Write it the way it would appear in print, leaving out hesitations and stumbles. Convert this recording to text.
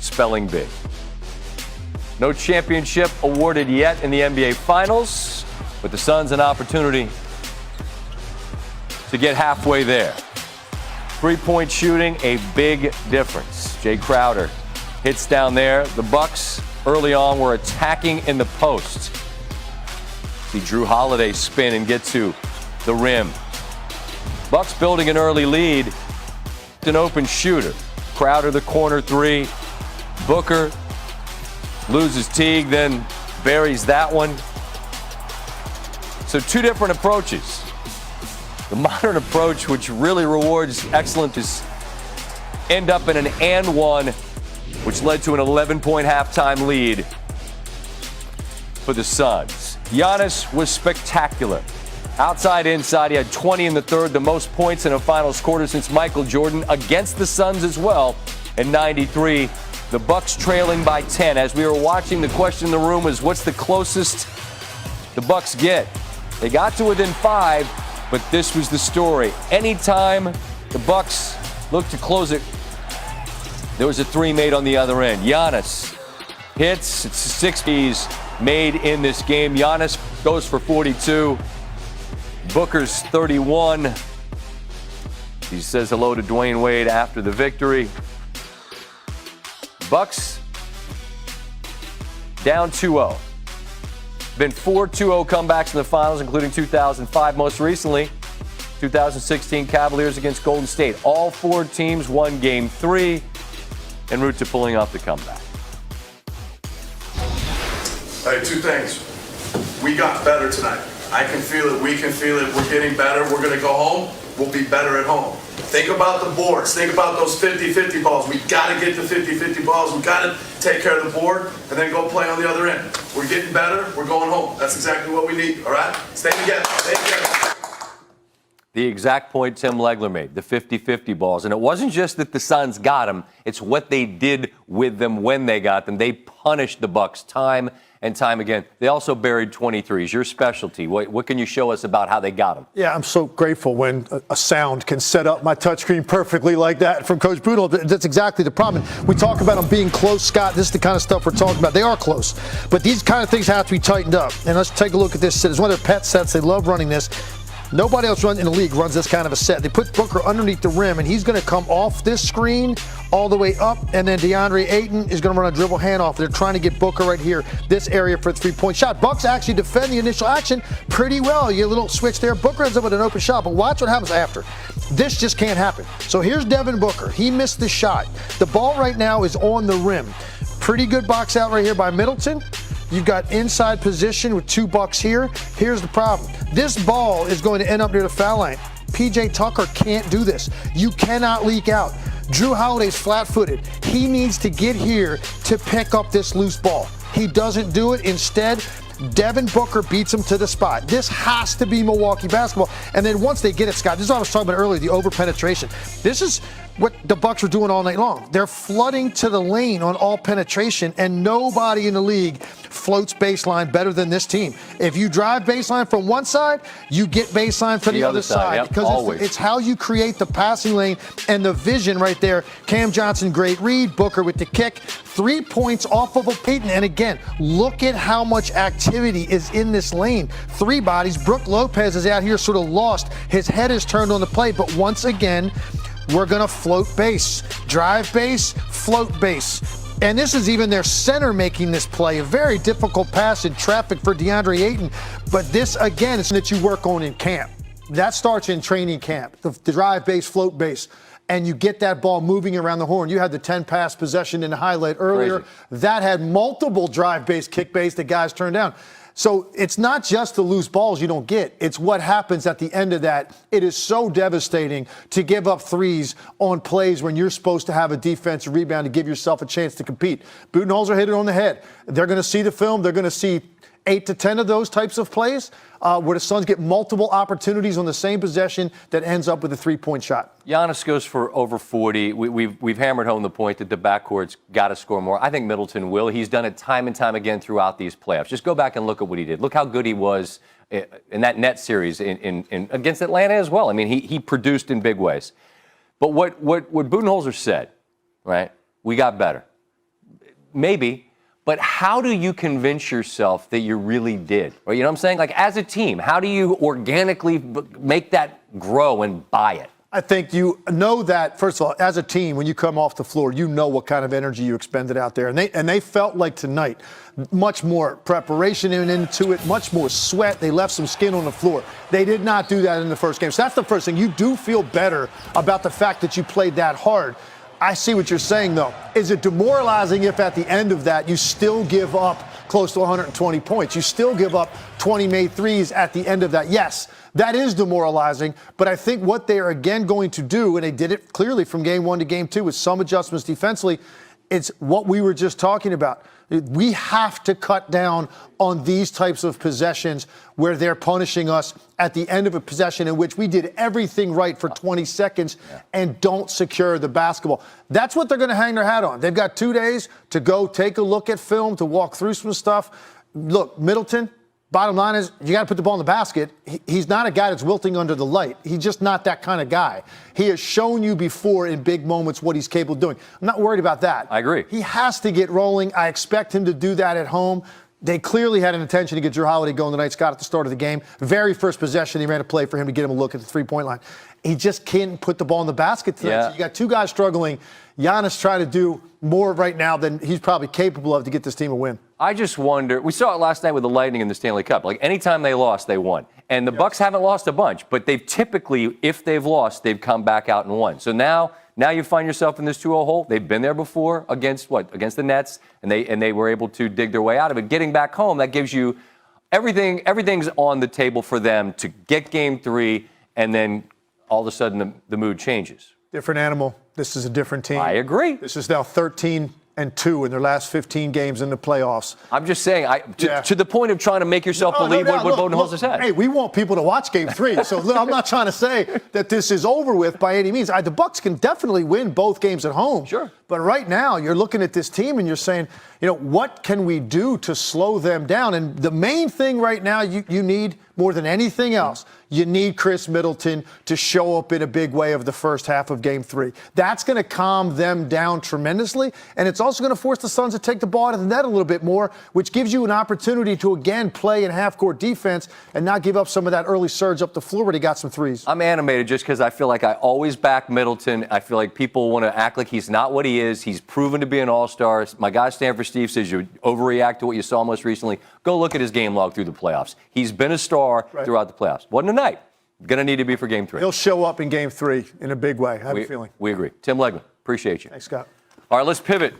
spelling bee. No championship awarded yet in the NBA Finals, but the Suns an opportunity to get halfway there. Three-point shooting, a big difference. Jay Crowder hits down there. The Bucks early on were attacking in the post. See Drew Holiday spin and get to the rim. Bucks building an early lead. An open shooter. Crowder the corner three. Booker loses Teague, then buries that one. So two different approaches. The modern approach, which really rewards excellence, is end up in an and one, which led to an 11-point halftime lead for the Suns. Giannis was spectacular. Outside, inside, he had 20 in the third, the most points in a finals quarter since Michael Jordan, against the Suns as well in '93. The Bucks trailing by 10. As we were watching, the question in the room was, what's the closest the Bucks get? They got to within 5, but this was the story. Anytime the Bucks looked to close it, there was a three made on the other end. Giannis hits. It's 6 threes made in this game. Giannis goes for 42. Booker's 31. He says hello to Dwayne Wade after the victory. Bucks down 2-0. Been 4 2-0 comebacks in the finals, including 2005. Most recently, 2016 Cavaliers against Golden State. All 4 teams won Game 3 en route to pulling off the comeback. Hey, 2 things. We got better tonight. I can feel it. We can feel it. We're getting better. We're going to go home. We'll be better at home. Think about the boards. Think about those 50-50 balls. We got to get the 50-50 balls. We got to take care of the board and then go play on the other end. We're getting better. We're going home. That's exactly what we need. All right? Stay together. Stay together. The exact point Tim Legler made, the 50-50 balls. And it wasn't just that the Suns got them. It's what they did with them when they got them. They punished the Bucks time and time again. They also buried 23s. Your specialty. What can you show us about how they got them? Yeah, I'm so grateful when a sound can set up my touchscreen perfectly like that from Coach Budenholzer. That's exactly the problem. We talk about them being close, Scott. This is the kind of stuff we're talking about. They are close. But these kind of things have to be tightened up. And let's take a look at this set. It's one of their pet sets. They love running this. Nobody else in the league runs this kind of a set. They put Booker underneath the rim, and he's going to come off this screen all the way up, and then DeAndre Ayton is going to run a dribble handoff. They're trying to get Booker right here, this area for a three-point shot. Bucks actually defend the initial action pretty well. You get a little switch there. Booker ends up with an open shot, but watch what happens after. This just can't happen. So here's Devin Booker. He missed the shot. The ball right now is on the rim. Pretty good box out right here by Middleton. You've got inside position with 2 Bucks here. Here's the problem. This ball is going to end up near the foul line. PJ Tucker can't do this. You cannot leak out. Drew Holiday's flat-footed. He needs to get here to pick up this loose ball. He doesn't do it. Instead, Devin Booker beats him to the spot. This has to be Milwaukee basketball. And then once they get it, Scott, this is what I was talking about earlier, the over-penetration. This is what the Bucks are doing all night long. They're flooding to the lane on all penetration, and nobody in the league floats baseline better than this team. If you drive baseline from one side, you get baseline from the other side. Yep, because it's how you create the passing lane and the vision right there. Cam Johnson, great read. Booker with the kick. 3 points off of a Peyton. And again, look at how much activity is in this lane. 3 bodies. Brook Lopez is out here sort of lost. His head is turned on the play, but once again, we're going to float base. Drive base, float base. And this is even their center making this play. A very difficult pass in traffic for DeAndre Ayton. But this, again, is that you work on in camp. That starts in training camp, the drive base, float base. And you get that ball moving around the horn. You had the 10-pass possession in the highlight earlier. Crazy. That had multiple drive base, kick base that guys turned down. So it's not just the loose balls you don't get. It's what happens at the end of that. It is so devastating to give up threes on plays when you're supposed to have a defensive rebound to give yourself a chance to compete. Budenholzer hit it on the head. They're going to see the film. They're going to see 8 to 10 of those types of plays where the Suns get multiple opportunities on the same possession that ends up with a 3-point shot. Giannis goes for over 40. We've hammered home the point that the backcourt's got to score more. I think Middleton will. He's done it time and time again throughout these playoffs. Just go back and look at what he did. Look how good he was in that net series in against Atlanta as well. I mean, he produced in big ways. But what Budenholzer said, right, we got better. maybe. But how do you convince yourself that you really did? Or, you know what I'm saying? Like, as a team, how do you organically make that grow and buy it? I think you know that, first of all, as a team, when you come off the floor, you know what kind of energy you expended out there. And they felt like tonight, much more preparation into it, much more sweat. They left some skin on the floor. They did not do that in the first game. So that's the first thing. You do feel better about the fact that you played that hard. I see what you're saying, though. Is it demoralizing if at the end of that you still give up close to 120 points? You still give up 20 made threes at the end of that? Yes, that is demoralizing. But I think what they are again going to do, and they did it clearly from game 1 to game 2 with some adjustments defensively, it's what we were just talking about. We have to cut down on these types of possessions where they're punishing us at the end of a possession in which we did everything right for 20 seconds and don't secure the basketball. That's what they're going to hang their hat on. They've got 2 days to go take a look at film, to walk through some stuff. Look, Middleton, bottom line is you got to put the ball in the basket. He's not a guy that's wilting under the light. He's just not that kind of guy. He has shown you before in big moments what he's capable of doing. I'm not worried about that. I agree. He has to get rolling. I expect him to do that at home. They clearly had an intention to get Drew Holiday going tonight, Scott, at the start of the game. Very first possession, he ran a play for him to get him a look at the three-point line. He just can't put the ball in the basket tonight. Yeah. So you got 2 guys struggling. Giannis trying to do more right now than he's probably capable of to get this team a win. I just wonder. We saw it last night with the Lightning in the Stanley Cup. Like, anytime they lost, they won. And the Bucks haven't lost a bunch, but they've typically, if they've lost, they've come back out and won. So now you find yourself in this 2-0 hole. They've been there before against the Nets, and they were able to dig their way out of it. Getting back home, that gives you everything's on the table for them to get game 3, and then all of a sudden the mood changes. Different animal. This is a different team. I agree. This is now 13-2 in their last 15 games in the playoffs. I'm just saying, to the point of trying to make yourself believe what Budenholzer said. Hey, we want people to watch Game 3, so I'm not trying to say that this is over with by any means. The Bucks can definitely win both games at home. Sure. But right now, you're looking at this team and you're saying, what can we do to slow them down? And the main thing right now you need more than anything else, you need Chris Middleton to show up in a big way of the first half of Game 3. That's going to calm them down tremendously, and it's also going to force the Suns to take the ball out of the net a little bit more, which gives you an opportunity to, again, play in half-court defense and not give up some of that early surge up the floor where they got some threes. I'm animated just because I feel like I always back Middleton. I feel like people want to act like he's not what he is. He's proven to be an all-star. My guy Stanford Steve says you overreact to what you saw most recently. Go look at his game log through the playoffs. He's been a star throughout the playoffs. Wasn't tonight. Going to need to be for Game 3. He'll show up in Game 3 in a big way. I have a feeling. We agree. Tim Legler, appreciate you. Thanks, Scott. All right, let's pivot.